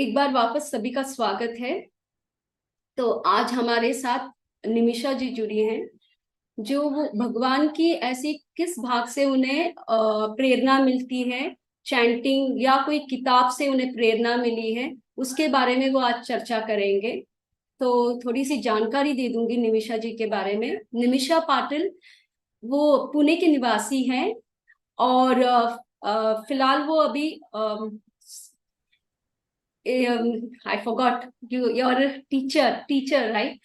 एक बार वापस सभी का स्वागत है। तो आज हमारे साथ निमिषा जी जुड़ी हैं, जो वो भगवान की ऐसी किस भाग से उन्हें प्रेरणा मिलती है, चैंटिंग या कोई किताब से उन्हें प्रेरणा मिली है, उसके बारे में वो आज चर्चा करेंगे। तो थोड़ी सी जानकारी दे दूंगी निमिषा जी के बारे में। निमिषा पाटिल वो पुणे के निवासी हैं और फिलहाल वो अभी I forgot your teacher right,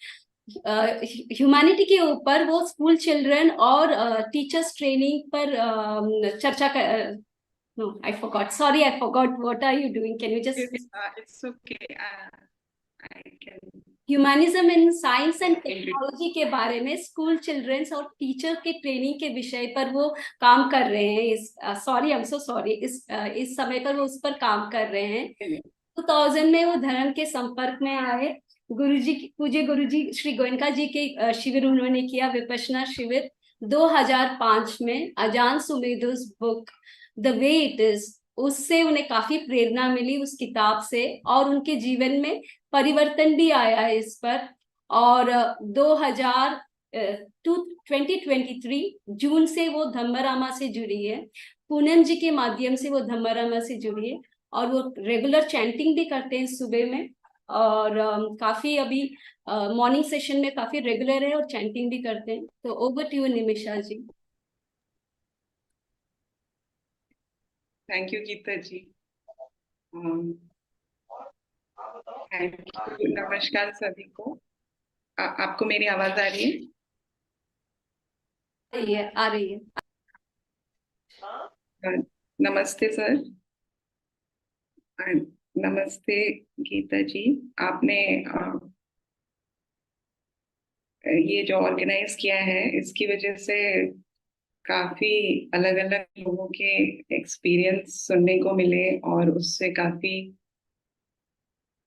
humanity के ऊपर वो स्कूल चिल्ड्रन और टीचर्स ट्रेनिंग पर चर्चा कर। No I forgot, sorry I forgot, what are you doing, can you just. It's okay. I can humanism in science and introduce. Technology के बारे में स्कूल चिल्ड्रंस और टीचर के ट्रेनिंग के विषय पर वो काम कर रहे हैं। इस sorry I am so sorry, इस समय पर वो उस पर काम कर रहे हैं। 2000 में वो धर्म के संपर्क में आए। गुरुजी, पूज्य गुरुजी श्री गोयनका जी के शिविर उन्होंने किया, विपश्यना शिविर 2005 में। Ajahn Sumedho's book the way it is, उससे उन्हें काफी प्रेरणा मिली उस किताब से, और उनके जीवन में परिवर्तन भी आया है इस पर। और 2023 जून से वो धम्मरामा से जुड़ी है, पूनम जी के माध्यम से वो धम्मरामा से जुड़ी है। और वो रेगुलर चैंटिंग भी करते हैं सुबह में, और काफी अभी मॉर्निंग सेशन में काफी रेगुलर है और चैंटिंग भी करते हैं। तो over to you Nimisha ji. Thank you, Geeta ji. Thank you. नमस्कार सभी को. आपको मेरी आवाज आ रही है? रही है, आ रही है। नमस्ते सर. नमस्ते गीता जी. आपने ये जो ऑर्गेनाइज किया है, इसकी वजह से काफी अलग अलग लोगों के एक्सपीरियंस सुनने को मिले और उससे काफी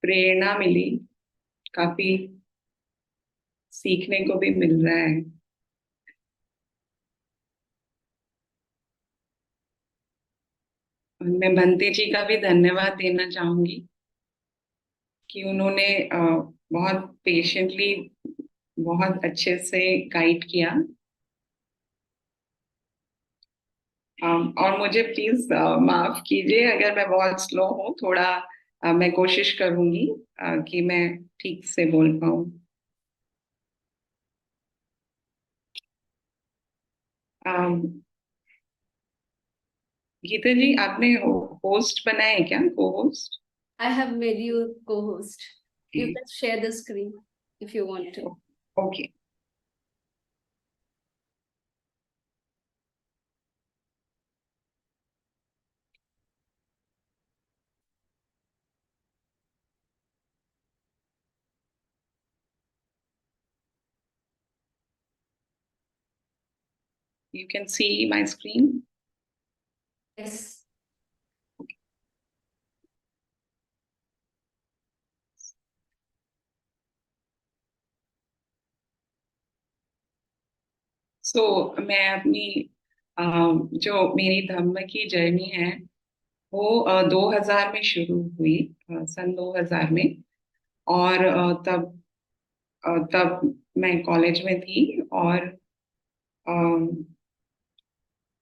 प्रेरणा मिली. काफी सीखने को भी मिल रहा है. मैं बंते जी का भी धन्यवाद देना चाहूंगी कि उन्होंने बहुत पेशेंटली, बहुत अच्छे से गाइड किया. और मुझे प्लीज माफ कीजिए अगर मैं बहुत स्लो हूँ थोड़ा. मैं कोशिश करूंगी कि मैं ठीक से बोल पाऊँ. गीता जी, आपने होस्ट बनाए हैं क्या, cohost? I have made you cohost, you can share the screen if you want to. Okay. You can see my screen. Yes. मैं अपनी जो मेरी धम्म की जर्नी है वो 2000 में शुरू हुई. सन 2000 में. और तब मैं कॉलेज में थी. और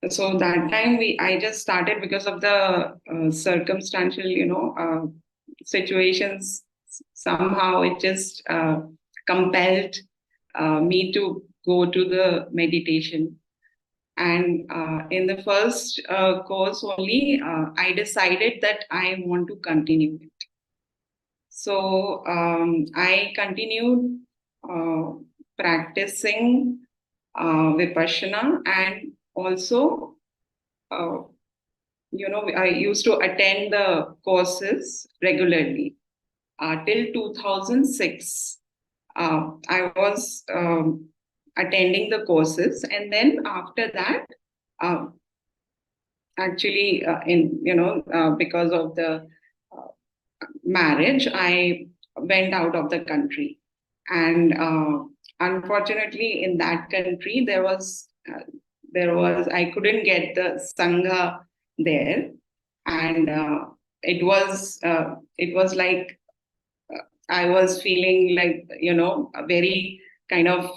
so that time I just started because of the circumstantial, situations. Somehow it just compelled me to go to the meditation. And in the first course only, I decided that I want to continue it. So I continued practicing Vipassana, and also, I used to attend the courses regularly till 2006. I was attending the courses, and then after that, uh, actually, because of the marriage, I went out of the country. And unfortunately, in that country, I couldn't get the sangha there. And it was like I was feeling like, a very kind of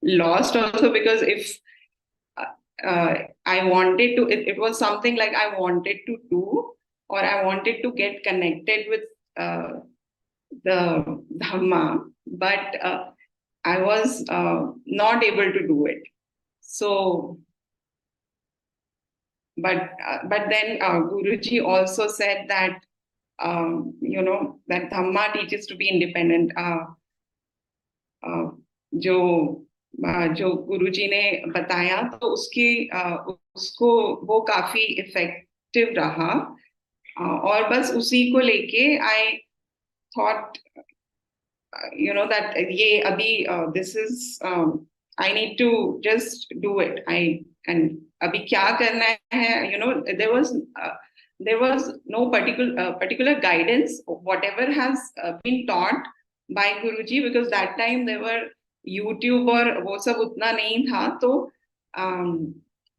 lost also, because if I wanted to, it was something like I wanted to do, or I wanted to get connected with the Dhamma, but I was not able to do it. So, but then Guruji also said that that Dhamma teaches to be independent. जो जो गुरुजी ने बताया, तो उसको वो काफी effective रहा, और बस उसी को लेके आई थॉट that ये अभी this is I need to just do it. And अभी क्या करना है, there was no particular guidance, whatever has been taught by Guruji, because that time there were YouTube और वो सब उतना नहीं था, तो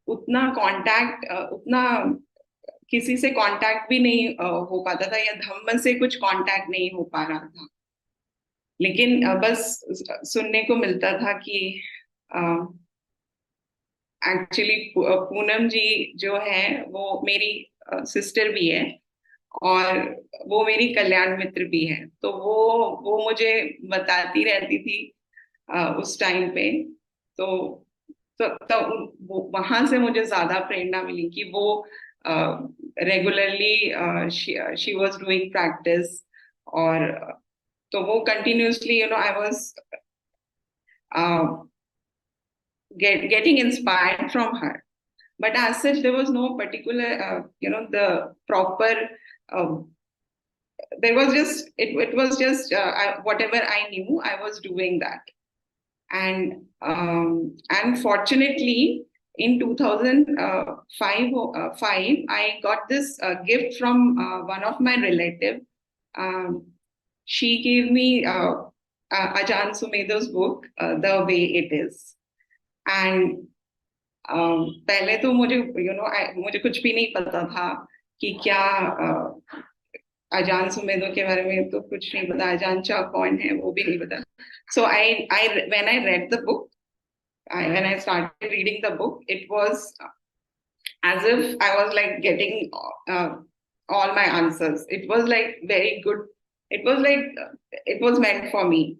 उतना कांटेक्ट उतना किसी से कांटेक्ट भी नहीं हो पाता था, या धम्म से कुछ कांटेक्ट नहीं हो पा रहा था। लेकिन बस सुनने को मिलता था कि एक्चुअली पूनम जी जो है वो मेरी सिस्टर भी है, और वो मेरी कल्याण मित्र भी है, तो वो मुझे बताती रहती थी उस टाइम पे। तो वहां से मुझे ज्यादा प्रेरणा मिली कि वो regularly she was doing practice, और तो वो continuously I was getting inspired from her. But as such, there was no particular, the proper. Uh, there was just it was just whatever I knew, I was doing that, and fortunately, in 2005, I got this gift from one of my relative. Um, she gave me Ajahn Sumedho's book, The Way It Is. And पहले तो मुझे मुझे कुछ भी नहीं पता था कि क्या अजान सुमेधो के बारे में तो कुछ नहीं पता, अजान चा कौन है वो भी नहीं पता। So I when I read the book, when I started reading the book, it was as if I was like getting all my answers. It was like very good. It was like it was meant for me.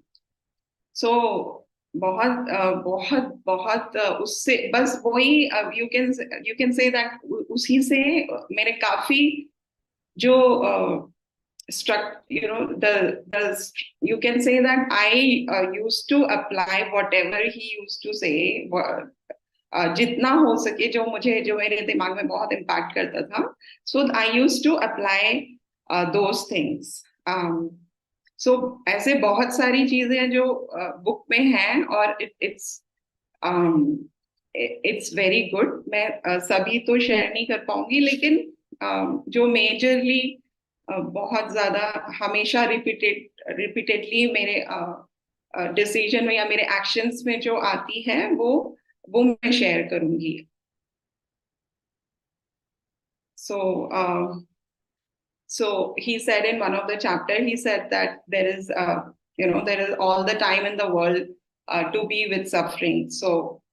So बहुत बहुत बहुत उससे बस वही you can say that उसी से मेरे काफी जो struck, you can say that I used to apply whatever he used to say, जितना हो सके जो मेरे दिमाग में बहुत इम्पैक्ट करता था, so I used to apply those things. So ऐसे बहुत सारी चीजें जो बुक में हैं, और इट्स वेरी गुड। मैं सभी तो शेयर नहीं कर पाऊंगी, लेकिन जो मेजरली बहुत ज्यादा हमेशा रिपीटेडली मेरे डिसीजन में या मेरे एक्शंस में जो आती है, वो मैं शेयर करूंगी। So he said in one of the chapter, he said that there is all the time in the world to be with suffering. So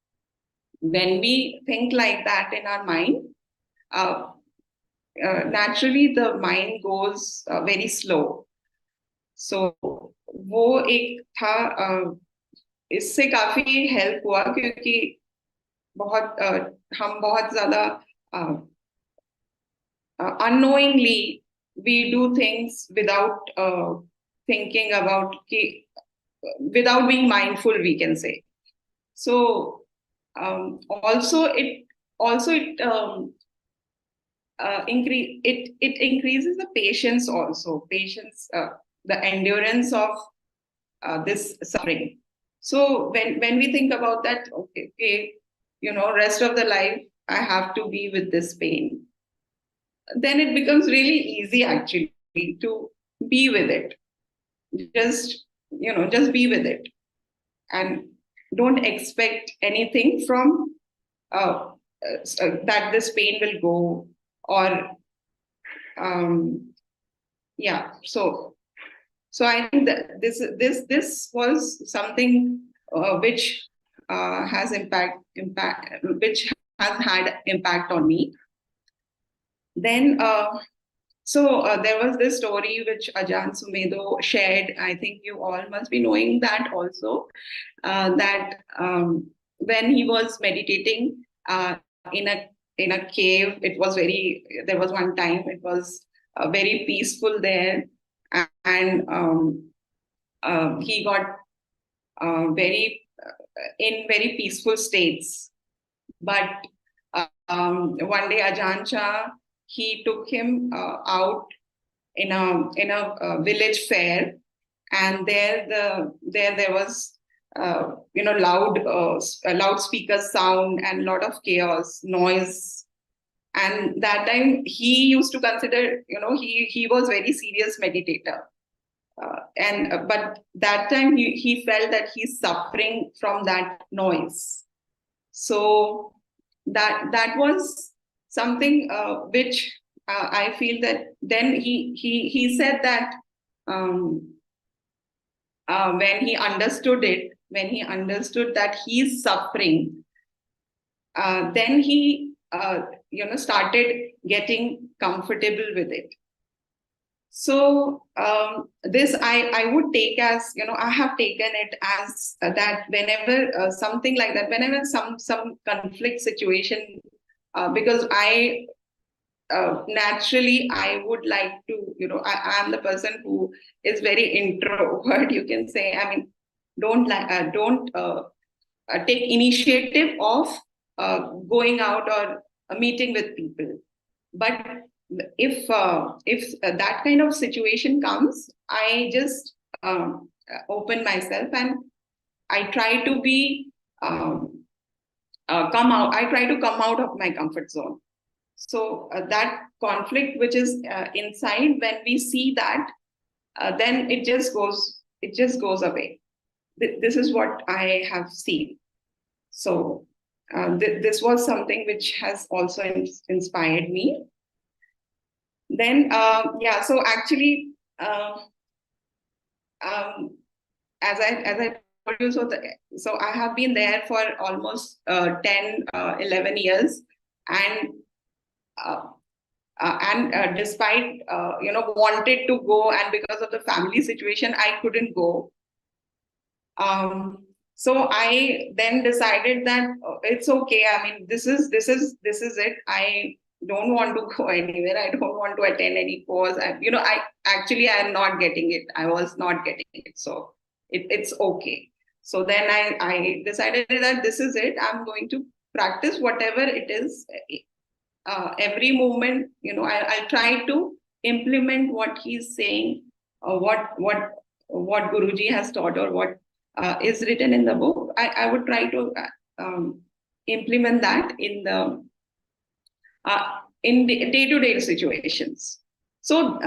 when we think like that in our mind, naturally the mind goes very slow. So वो एक था, इससे काफी help हुआ, क्योंकि हम बहुत ज्यादा unknowingly we do things without thinking about without being mindful, we can say. So also it increases the patience also, the endurance of this suffering. So when we think about that, okay, rest of the life I have to be with this pain, then it becomes really easy actually to be with it. Just be with it, and don't expect anything from that this pain will go, or yeah, so I think that this was something which has which has had impact on me. Then there was this story which Ajahn Sumedho shared. I think you all must be knowing that also. That when he was meditating in a cave, it was there was one time it was very peaceful there, and he got very peaceful states. But one day Ajahn Chah, he took him out in a village fair, and there was loudspeaker sound and a lot of chaos noise. And that time he used to consider, he was very serious meditator, and but that time he felt that he's suffering from that noise. So that was something which I feel that then he said that um, when he understood that he's suffering, then he started getting comfortable with it. So this I would take as, I have taken it as that whenever something like that, whenever some conflict situation, because I naturally I would like to, I am the person who is very introvert, you can say. I mean, don't take initiative of going out or meeting with people. But if that kind of situation comes, I just open myself, and I try to be come out. I try to come out of my comfort zone. So that conflict which is inside, when we see that, then it just goes away. This is what I have seen. So this was something which has also inspired me. Then so actually, as I told you, so I have been there for almost 10 11 years, and despite wanted to go, and because of the family situation I couldn't go. So I then decided that it's okay. I mean, this is it. I don't want to go anywhere. I don't want to attend any course. I am not getting it. I was not getting it. So it's okay. So then I decided that this is it. I'm going to practice whatever it is. Every moment, I'll try to implement what he's saying, or what Guruji has taught, or what is written in the book. I would try to implement that in the day-to-day situations. So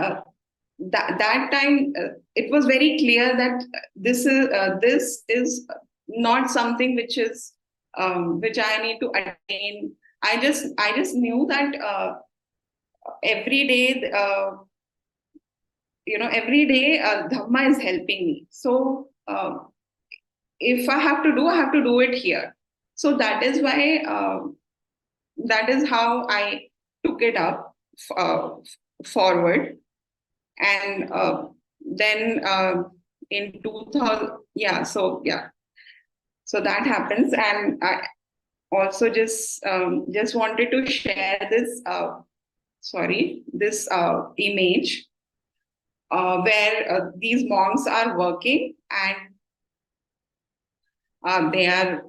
that time it was very clear that this is not something which I need to attain. I just knew that every day, every day Dhamma is helping me. So if I have to do it here. So that is why, that is how I took it up forward. And then in 2000, so that happens. And I also just wanted to share this image where these monks are working, and they are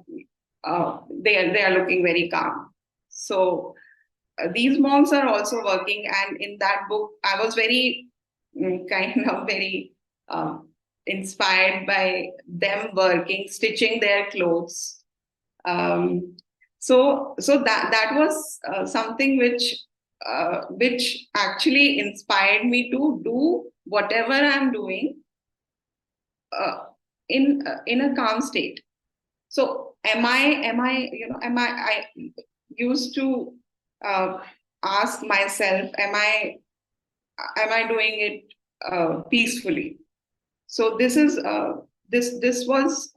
looking very calm. So these monks are also working, and in that book I was very very inspired by them working, stitching their clothes. So that was something which actually inspired me to do whatever I'm doing in a calm state. So I used to ask myself, am I am I doing it peacefully? So this was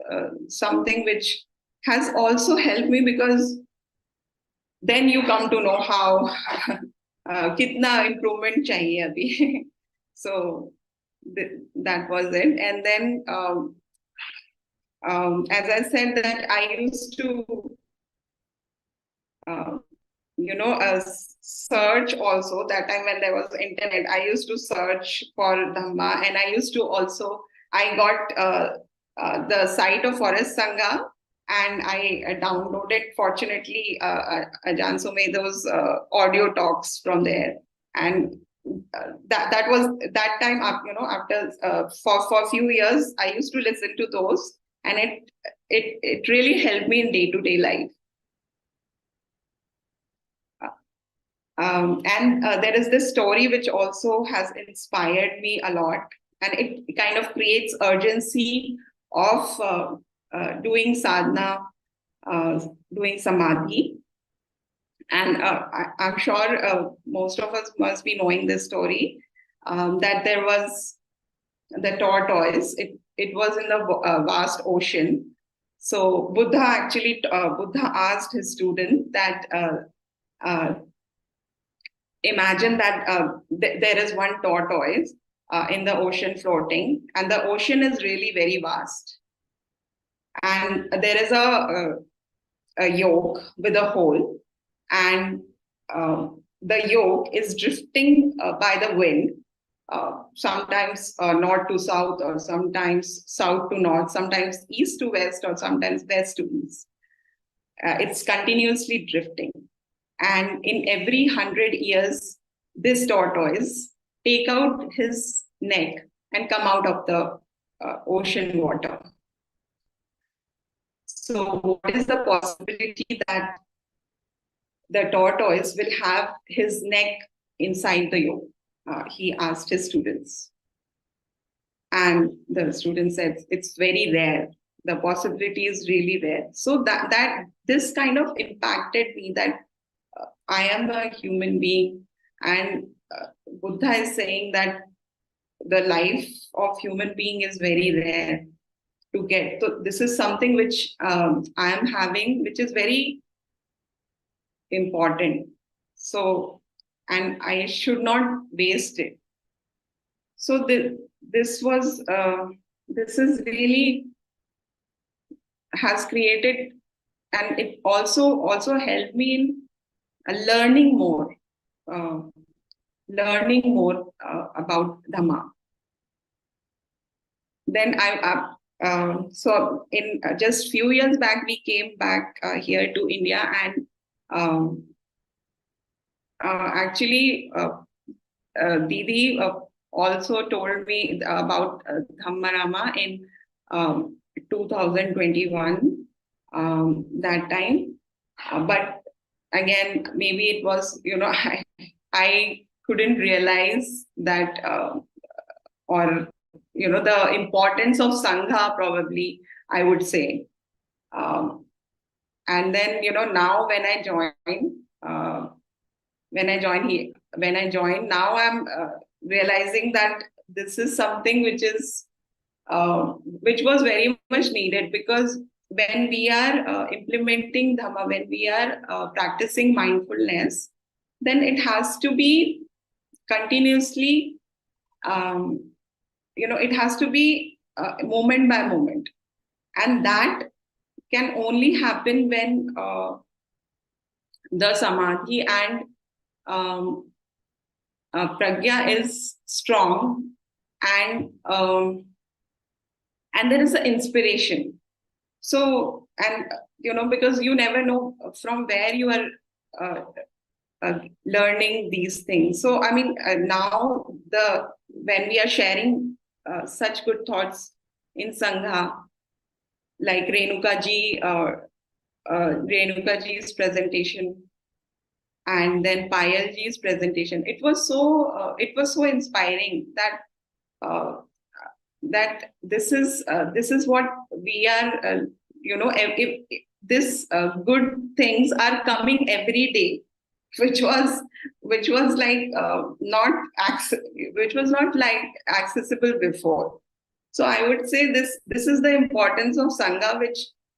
something which has also helped me, because then you come to know how kitna improvement chahiye abhi. So that was it. And then as I said, that I used to uh, search also. That time when there was internet, I used to search for dhamma, and I used to also, I got the site of Forest Sangha, and I downloaded, fortunately, Ajahn Sumedo's audio talks from there. And that was that time up, after for a few years I used to listen to those, and it really helped me in day-to-day life. And there is this story which also has inspired me a lot, and it kind of creates urgency of doing sadhana, doing samadhi. And I'm sure most of us must be knowing this story, that there was the tortoise. It was in the vast ocean. So Buddha asked his student that imagine that there is one tortoise in the ocean floating, and the ocean is really very vast. And there is a yoke with a hole, and the yoke is drifting by the wind, sometimes north to south, or sometimes south to north, sometimes east to west, or sometimes west to east. It's continuously drifting. And in every 100 years, this tortoise take out his neck and come out of the ocean water. So what is the possibility that the tortoise will have his neck inside the yoke? He asked his students. And the student said, it's very rare. The possibility is really rare. So that this kind of impacted me, that I am a human being, and Buddha is saying that the life of human being is very rare to get. So this is something which I am having, which is very important. So, and I should not waste it. So this is really has created, and it also helped me in learning more about Dhamma. Then so in just few years back, we came back here to India, and actually Didi also told me about Dhammarama in 2021, that time. But again, maybe it was, I couldn't realize that, or, the importance of Sangha, probably, I would say. And then, now when I joined, now I'm realizing that this is something which was very much needed, because when we are implementing Dhamma, when we are practicing mindfulness, then it has to be continuously, it has to be moment by moment. And that can only happen when the samadhi and pragya is strong, and there is an inspiration. So, and because you never know from where you are learning these things. So I mean, now when we are sharing such good thoughts in Sangha, like Renuka ji's presentation, and then Payal ji's presentation, it was so inspiring that that this is what we are, if this good things are coming every day, which was which was like which was not like accessible before. So I would say this is the importance of Sangha,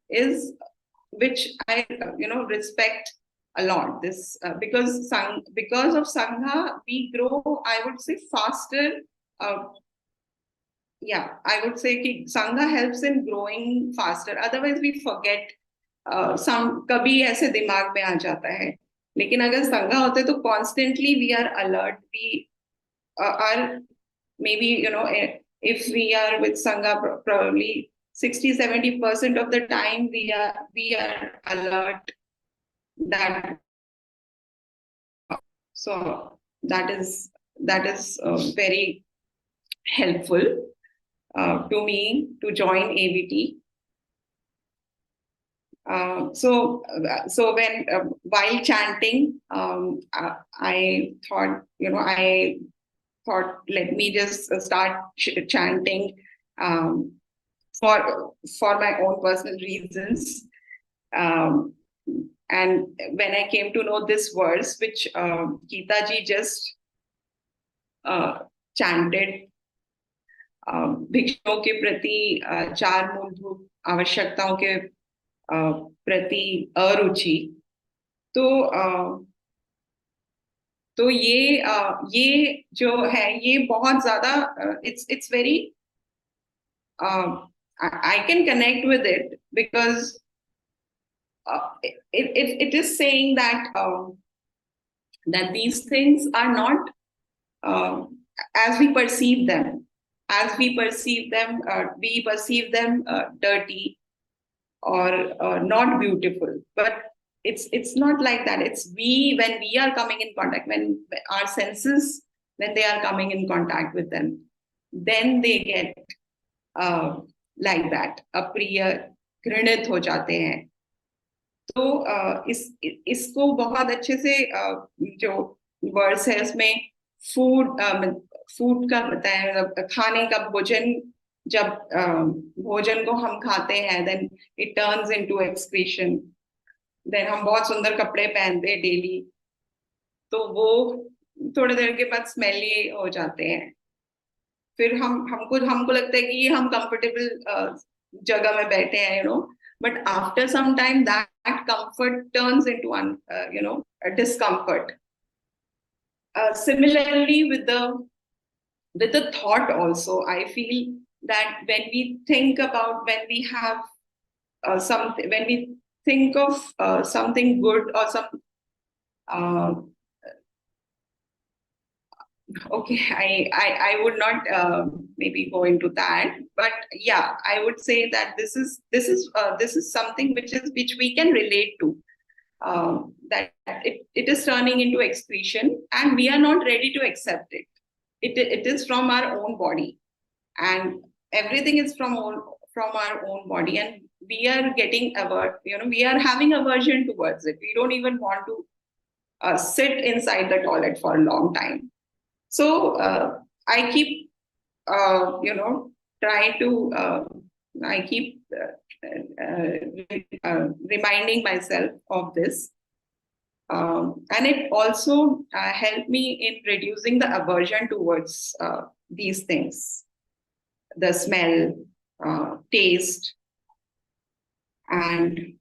is which I respect a lot. This because of Sangha we grow. I would say faster. Uh, yeah, I would say कि Sangha helps in growing faster. Otherwise we forget. Some कभी ऐसे दिमाग में आ जाता है. लेकिन अगर संगा होते तो constantly we are alert. We are maybe if we are with Sangha probably 60-70% of the time we are alert. That so that is very helpful to me to join AVT. So when while chanting, I thought, let me just start chanting um, for my own personal reasons. And when I came to know this verse, which Geeta ji just chanted, भिक्षुओं के प्रति चार मूलभूत आवश्यकताओं के प्रति अरुचि, तो ये जो है ये बहुत ज्यादा it's very I can connect with it because it is saying that that these things are not as we perceive them. We perceive them dirty or not beautiful, but it's not like that. It's when we are coming in contact, when our senses, when they are coming in contact with them, then they get like that, अप्रिय घृणित हो जाते हैं. तो इसको बहुत अच्छे से जो वर्ड्स है उसमें फूड का बताया, खाने का भोजन, जब भोजन को हम खाते हैं then it turns into excretion. Then हम बहुत सुंदर कपड़े पहनते हैं डेली, तो वो थोड़ी देर के बाद स्मेली हो जाते हैं. फिर हमको लगता है कि हम कंफर्टेबल जगह में बैठे हैं, but after some time that comfort turns into a discomfort. Similarly with the thought also, I feel that when we think about, when we have when we think of something good or some okay, I would not maybe go into that, but yeah, I would say that this is something which we can relate to, that it is turning into excretion and we are not ready to accept it. It is from our own body, and everything is from our own body, and we are getting we are having aversion towards it. We don't even want to sit inside the toilet for a long time. So I keep trying to I keep reminding myself of this, and it also helped me in reducing the aversion towards these things, the smell, taste, and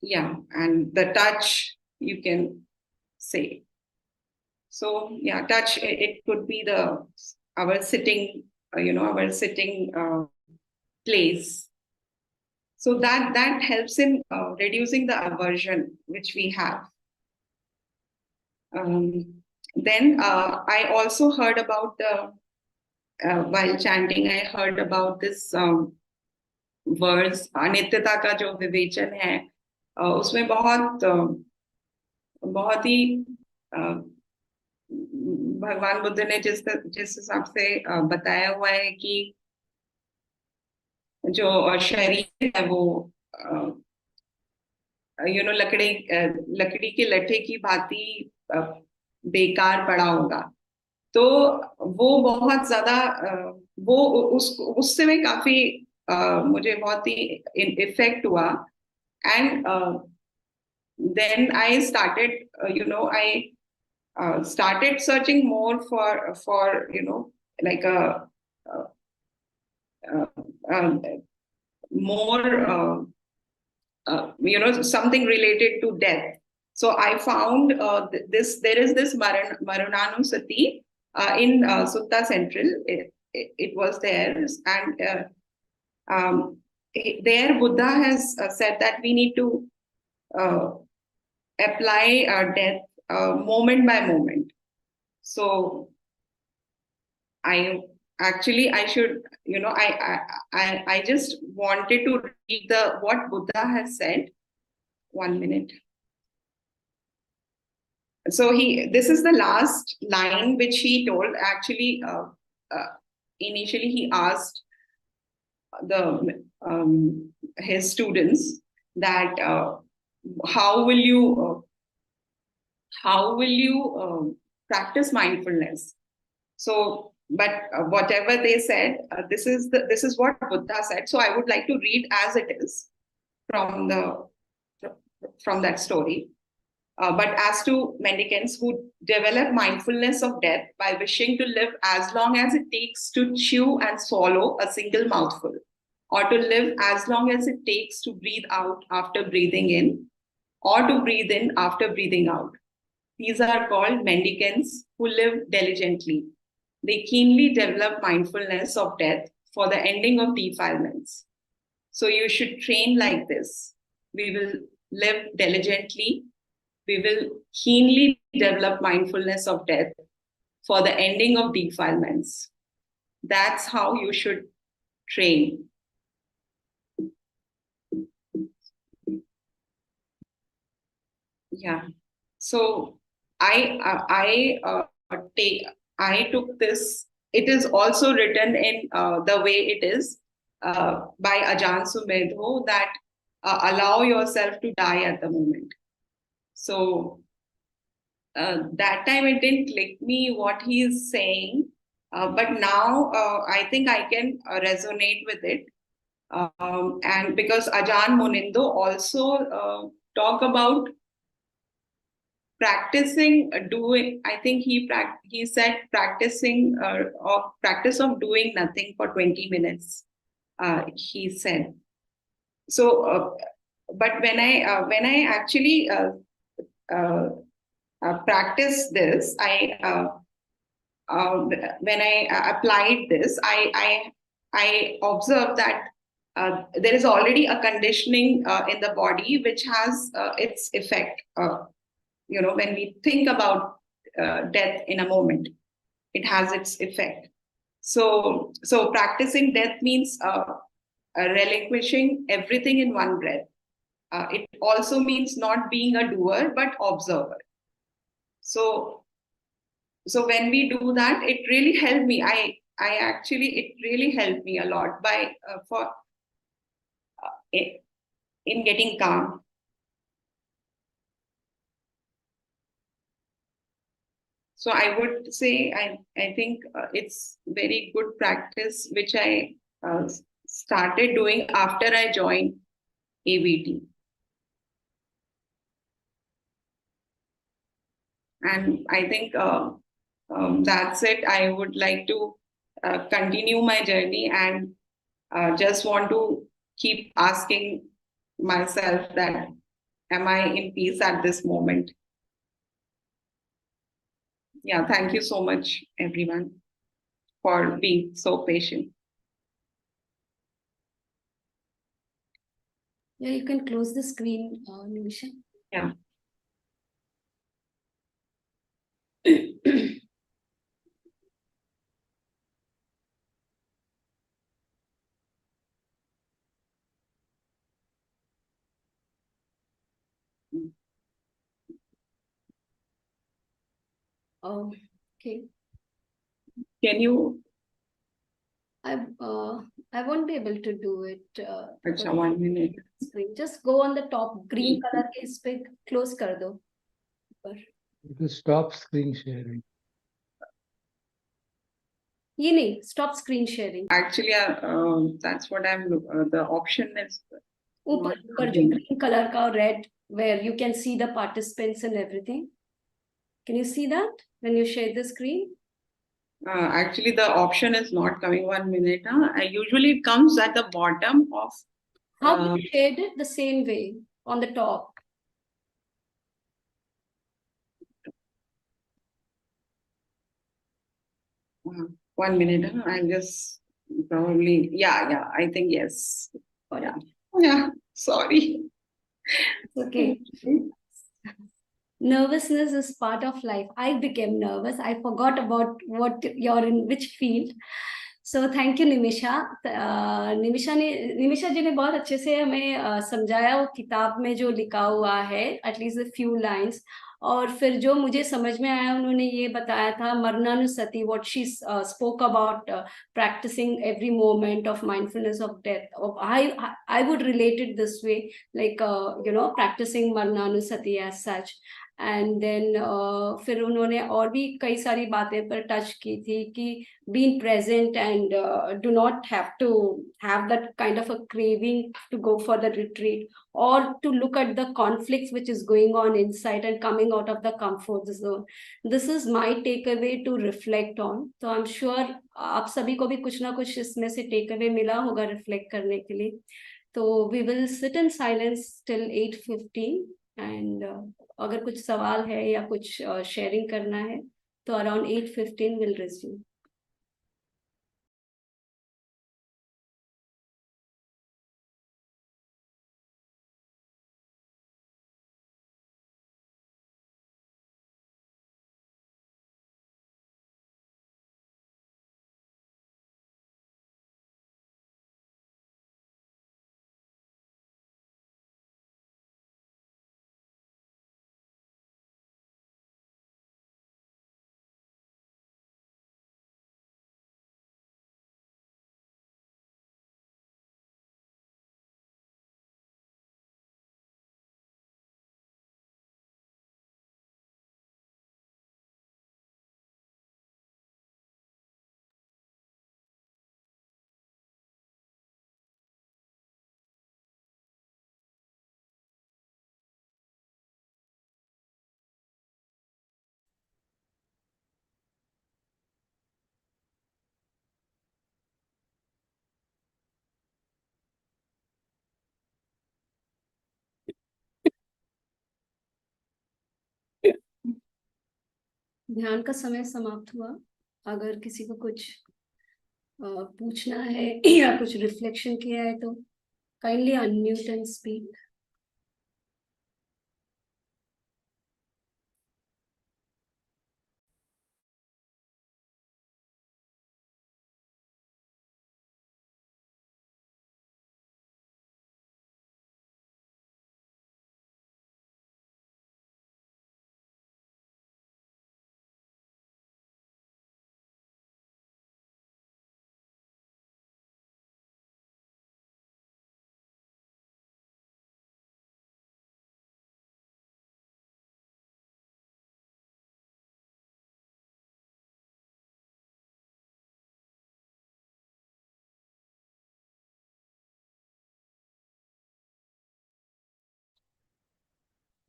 yeah, and the touch, you can say. So yeah, touch, it could be our sitting place. So that helps in reducing the aversion which we have. Then I also heard about while chanting, I heard about this words, अनित्यता का जो विवेचन है, उसमें बहुत ही भगवान बुद्ध ने जिस हिसाब से बताया हुआ है कि जो शरीर है वो लकड़ी के लट्ठे की भांति बेकार पड़ा होगा. तो वो बहुत ज्यादा वो उससे में काफी मुझे बहुत ही इफेक्ट हुआ. And then I started, I started searching more for like uh, um, more something related to death. So I found this. There is this Marunanusati in Sutta Central. It was there, and there Buddha has said that we need to uh, apply death moment by moment. So I actually I should I just wanted to read the what Buddha has said. 1 minute. So this is the last line which he told. Actually, initially he asked the his students that how will you practice mindfulness. So, but whatever they said, this is what Buddha said. So I would like to read as it is from the from that story. But as to mendicants who develop mindfulness of death by wishing to live as long as it takes to chew and swallow a single mouthful, or to live as long as it takes to breathe out after breathing in, or to breathe in after breathing out. These are called mendicants who live diligently. They keenly develop mindfulness of death for the ending of defilements. So you should train like this. We will live diligently. We will keenly develop mindfulness of death for the ending of defilements. That's how you should train. Yeah. So I took this. It is also written in the way it is by Ajahn Sumedho that allow yourself to die at the moment. So that time it didn't click me what he's saying, but now I think I can resonate with it. And because Ajahn Munindo also talk about practicing doing, I think he said practicing or practice of doing nothing for 20 minutes, he said. So but when I actually practice this, when I applied this, I observed that there is already a conditioning in the body which has its effect. When we think about death in a moment, it has its effect. So practicing death means relinquishing everything in one breath. It also means not being a doer but observer. So when we do that, it really helped me. I actually it really helped me a lot by for in getting calm. So I would say I think it's very good practice which I started doing after I joined ABT. And I think that's it. I would like to continue my journey and just want to keep asking myself that am I in peace at this moment? Yeah, thank you so much, everyone, for being so patient. Yeah, you can close the screen, Nimisha. Yeah. Oh, okay. Can you? I won't be able to do it. Achha, 1 minute. Screen. Just go on the top green color के इस पे close कर दो. You can stop screen sharing. ये नहीं, stop screen sharing. Actually, that's what I'm. The option is ऊपर not ऊपर जो coming. ग्रीन कलर का red, where you can see the participants and everything. Can you see that when you share the screen? Actually, the option is not coming. 1 minute. Usually, it comes at the bottom of. How you shared it? The same way on the top. Uh, 1 minute. I'm just probably. Yeah. I think yes. Got Yeah. it. Yeah. Sorry. It's okay. Nervousness is part of life. I became nervous. I forgot about what you're in which field. So thank you, Nimisha. Nimisha ji ने बहुत अच्छे से हमें समझाया वो किताब में जो लिखा हुआ है, एटलीस्ट फ्यू लाइंस. और फिर जो मुझे समझ में आया, उन्होंने ये बताया था मरणानुसति, what she spoke about practicing every moment of mindfulness of death. I would relate it this way, like practicing marnanusati as such. And then फिर उन्होंने और भी कई सारी बातें पर टच की थी कि being present and do not have to have that kind of a craving to go for the retreat, or to look at the conflicts which is going on inside and coming out of the comfort zone. This is my takeaway to reflect on. तो I'm sure आप सभी को भी कुछ ना कुछ इसमें से takeaway मिला होगा reflect करने के लिए. तो we will sit in silence till 8:15, and अगर कुछ सवाल है या कुछ शेयरिंग करना है तो अराउंड 8:15 विल रिज्यूम. ध्यान का समय समाप्त हुआ. अगर किसी को कुछ पूछना है या कुछ रिफ्लेक्शन किया है तो kindly unmute and speak.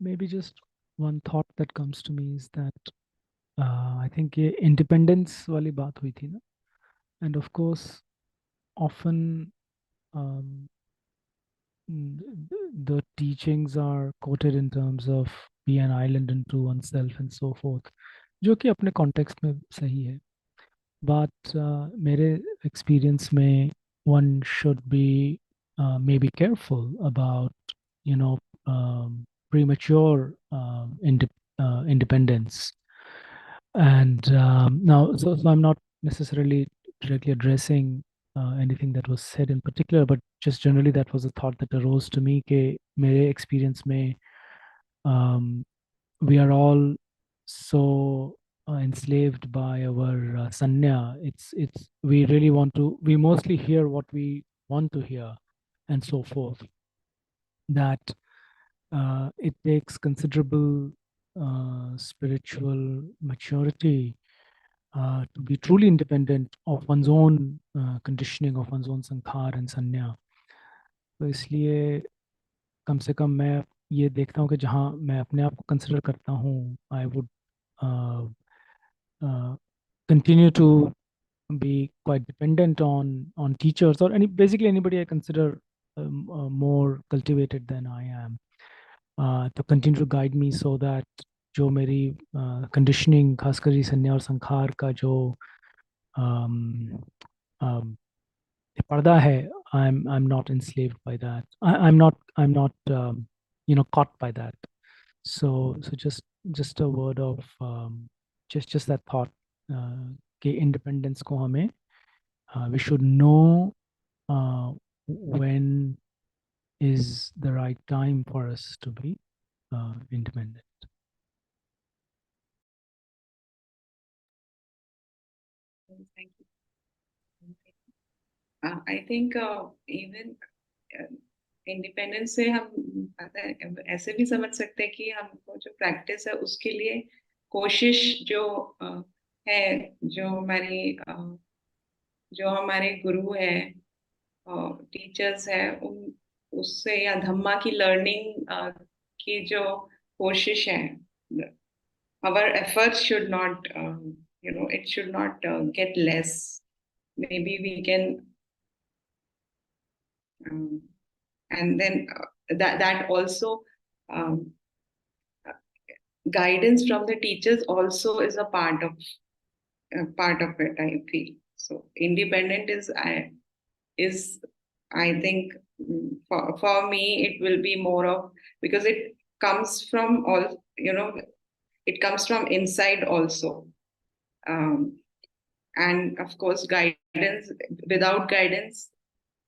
Maybe just one thought that comes to me is that I think ये independence वाली बात हुई थी ना, and of course often um, the teachings are quoted in terms of be an island unto oneself and so forth, जो कि अपने context में सही है. But मेरे experience में one should be maybe careful about you know premature independence. And now, so I'm not necessarily directly addressing anything that was said in particular, but just generally that was a thought that arose to me कि मेरे experience में we are all so enslaved by our sanya. It's we really want to, we mostly hear what we want to hear and so forth. That it takes considerable spiritual maturity to be truly independent of one's own conditioning, of one's own sankhar and sanya. तो इसलिए कम से कम मैं ये देखता हूँ कि जहाँ मैं अपने आप को कंसिडर करता हूँ, I would continue to be quite dependent on teachers or basically anybody I consider more cultivated than I am, to continue to guide me so that जो मेरी कंडीशनिंग खासकर ये संन्यास और संखार का जो um, um, पर्दा है, I'm not enslaved by that. I'm not caught by that. So just a word of just that thought, कि independence को हमें we should know when is the right time for us to be independent. Thank you. I think even independence से हम ऐसे भी समझ सकते हैं कि हमको जो प्रैक्टिस है उसके लिए कोशिश जो है, जो हमारे गुरु है, टीचर्स है, उन उससे या धम्मा की लर्निंग की जो कोशिश है, our efforts should not it should not get less. Maybe we can and then that also um, guidance from the teachers also is a part of it, I feel. So independent is I think, for me it will be more of, because it comes from all, it comes from inside also, and of course guidance, without guidance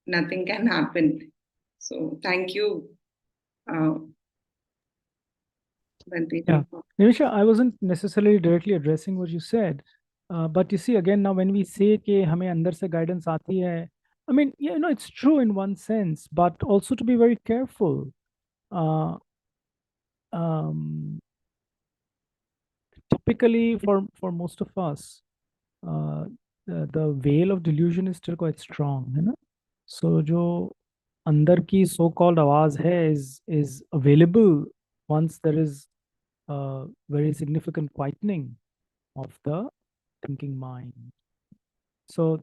nothing can happen. So thank you, uh, Bante Yeah, ji, for Nimisha, I wasn't necessarily directly addressing what you said, but you see, again, now when we say कि हमें अंदर से guidance आती है, I mean, it's true in one sense, but also to be very careful. Uh, um, Typically, for most of us, the veil of delusion is still quite strong, है ना? So जो अंदर की so-called आवाज है is available once there is a very significant quietening of the thinking mind. So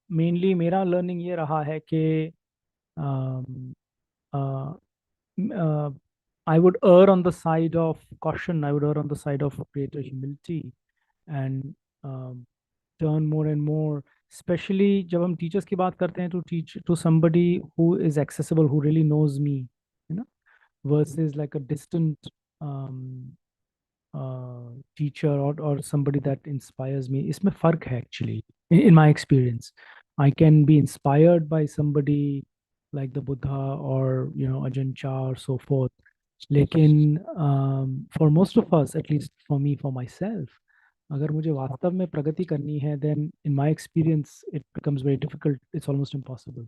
mainly मेरा learning ये रहा है कि um, uh, uh, I would err on the side of caution. I would err on the side of greater humility and um, turn more and more, especially जब हम teachers की बात करते हैं, to teach to somebody who is accessible, who really knows me, you know, versus like a distant um, teacher or somebody that inspires me. इसमें फर्क है actually. In my experience, I can be inspired by somebody like the Buddha or Ajahn Chah or so forth. लेकिन for most of us, at least for me, for myself, अगर मुझे वास्तव में प्रगति करनी है, then in my experience it becomes very difficult. It's almost impossible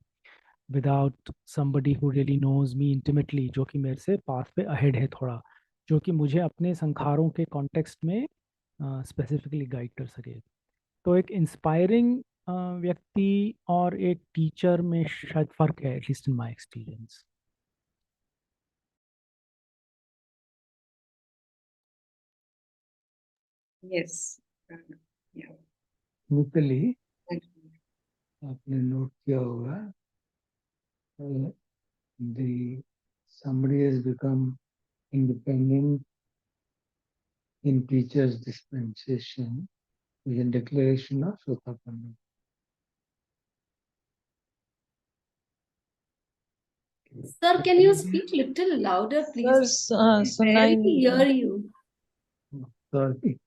without somebody who really knows me intimately, जो कि मेरे से पाथ पे अहेड है थोड़ा, जो कि मुझे अपने संखारों के कॉन्टेक्स्ट में स्पेसिफिकली गाइड कर सके। तो एक इंस्पायरिंग व्यक्ति और एक टीचर में शायद फर्क है, at least in my experience. yes, yeah. Literally, आपने नोट किया होगा, the somebody has become independent in teacher's dispensation is a declaration of Sotapanna. Sir, can you speak little louder, please? Sir, I सुनाई barely नहीं hear they you. Sorry.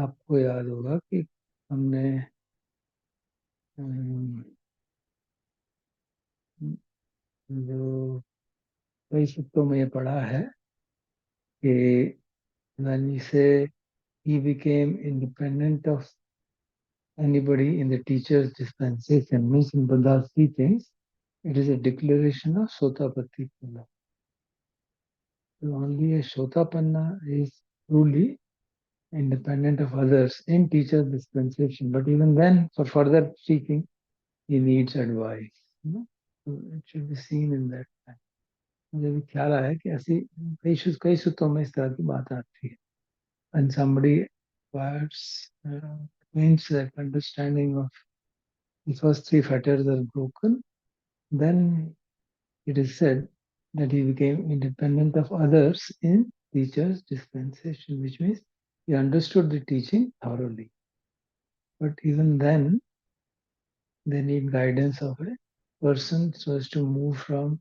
आपको याद होगा कि हमने जो कई सूत्रों में ये पढ़ा है कि when we say he became independent of anybody in the teacher's dispensation, means in Buddha's teachings, it is a declaration of Sotapanna. So only a Sotapanna is truly independent of others in teacher's dispensation. But even then, for further seeking, he needs advice. you know, so it should be seen in that light. मुझे भी ख्याल आया कि ऐसी कई सूत्रों में इस तरह की बात आती है. When somebody acquires means that understanding of the first three fetters are broken, then it is said that he became independent of others in teacher's dispensation, which means he understood the teaching thoroughly. But even then, they need guidance of a person so as to move from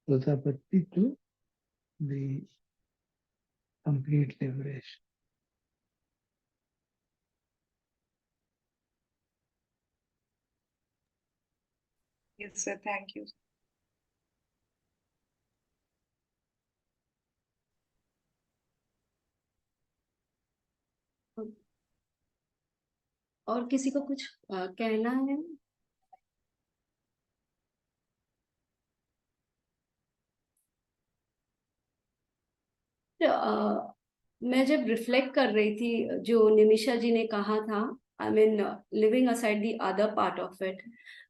Protapatti to the complete liberation. Yes, sir. Thank you. और किसी को कुछ कहना है? मैं जब reflect कर रही थी जो निमिषा जी ने कहा था, I mean living aside the other part of it,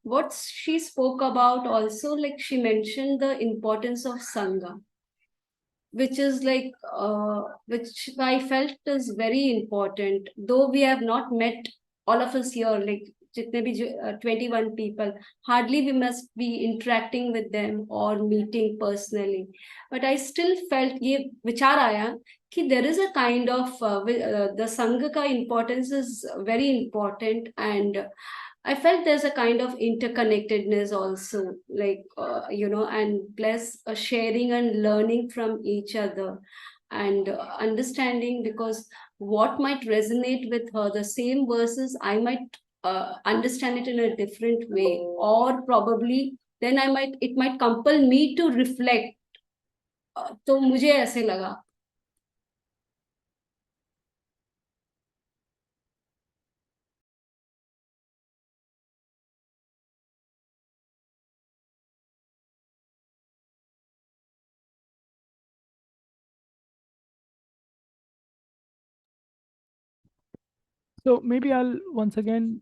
what she spoke about also, like she mentioned the importance of sangha, which is like which I felt is very important, though we have not met all of us here, like jitne bhi 21 people, hardly we must be interacting with them or meeting personally, but I still felt ye vichar aaya कि there is a kind of the sangha ka importance is very important, and I felt there's a kind of interconnectedness also, like, and plus sharing and learning from each other, and understanding, because what might resonate with her, the same verses, I might understand it in a different way, or probably then it might compel me to reflect. तो मुझे ऐसे लगा. So maybe I'll once again,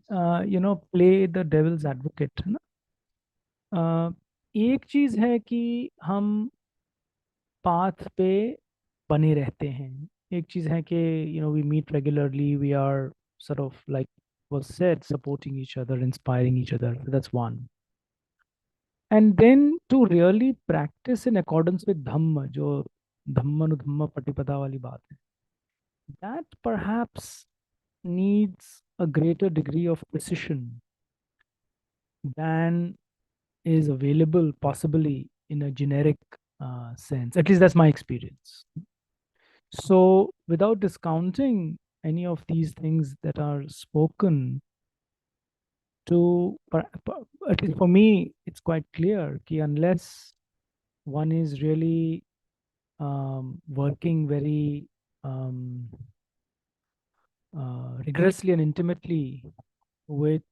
play the devil's advocate. है ना? एक चीज है कि हम पाथ पे बने रहते हैं. एक चीज है कि we meet regularly, we are sort of like was said, supporting each other, inspiring each other. So that's one. And then to really practice in accordance with Dhamma, जो धम्मानुधम्मा पटिपदा वाली बात है, that perhaps needs a greater degree of precision than is available possibly in a generic sense. At least that's my experience. So, without discounting any of these things that are spoken, at least for me, it's quite clear that unless one is really working very rigorously and intimately with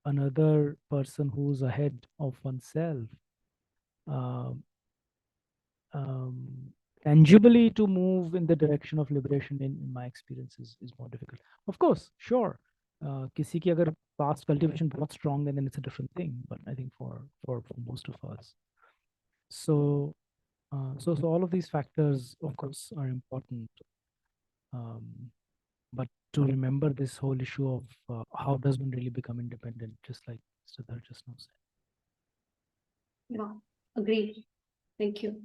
another person who's ahead of oneself, uh, um, tangibly to move in the direction of liberation, in my experience, is more difficult. Of course, sure, किसी की अगर past cultivation बहुत strong है, then it's a different thing. But I think for most of us, so so all of these factors, of course, are important. Um, but to remember this whole issue of how does one really become independent, just like Siddharth just now said. Yeah, agreed. Thank you.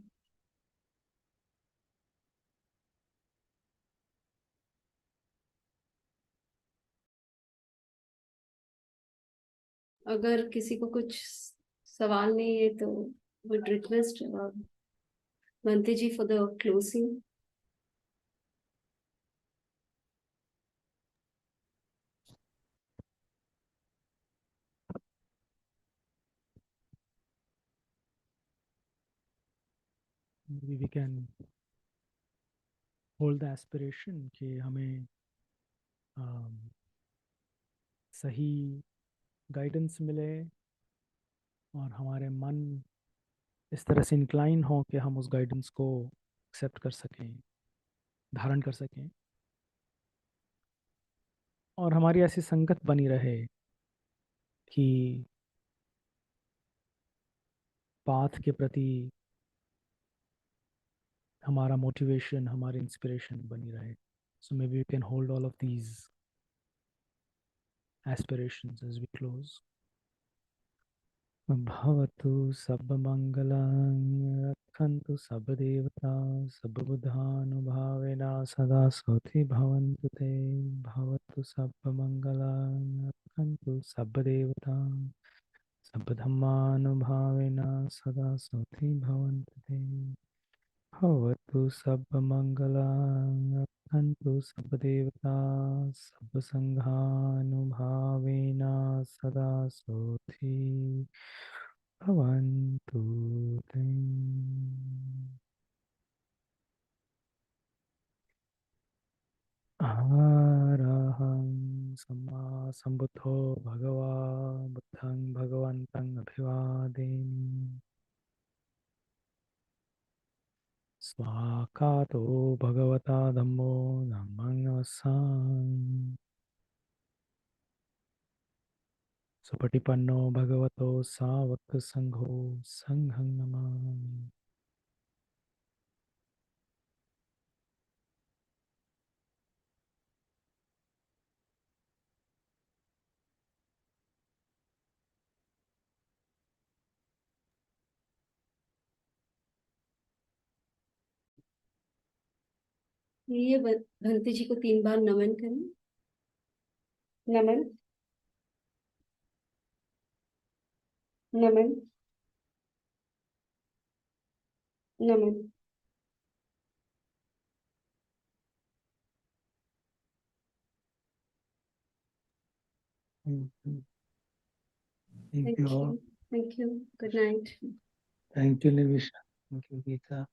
अगर किसी को कुछ सवाल नहीं है तो would request Bhante ji for the closing. Maybe we can hold the aspiration कि हमें सही गाइडेंस मिले और हमारे मन इस तरह से इंक्लाइन हो कि हम उस गाइडेंस को एक्सेप्ट कर सकें, धारण कर सकें, और हमारी ऐसी संगत बनी रहे कि पाथ के प्रति हमारा मोटिवेशन, हमारी इंस्पिरेशन बनी रहे. So maybe we can hold all of these aspirations as we close. भवतु सर्वमङ्गलं, रक्षन्तु सर्वदेवता, सर्वबुद्धानुभावेन सदा स्वस्ति भवन्तु ते. भवतु सर्वमङ्गलं, रक्षन्तु सर्वदेवता, सर्वधर्मानुभावेन सदा स्वस्ति भवन्तु ते. भवतु सर्वमङ्गलं, रक्षन्तु सर्वदेवता, सर्वसङ्घानुभावेन सदा स्वस्ति भवन्तु ते. अरहं सम्मा सम्बुद्धो भगवा बुद्धं भगवन्तम् अभिवादेमि. स्वाकातो भगवता धम्मो धम्मं नमस्सामि. सुपटिपन्नो भगवतो सावकसङ्घो सङ्घं नमामि. ये भंते जी को 3 बार नमन करें. नमन, नमन, नमन. Thank Thank you all. you. Thank you. Good night. Thank you, Nimisha. Thank you, Geeta.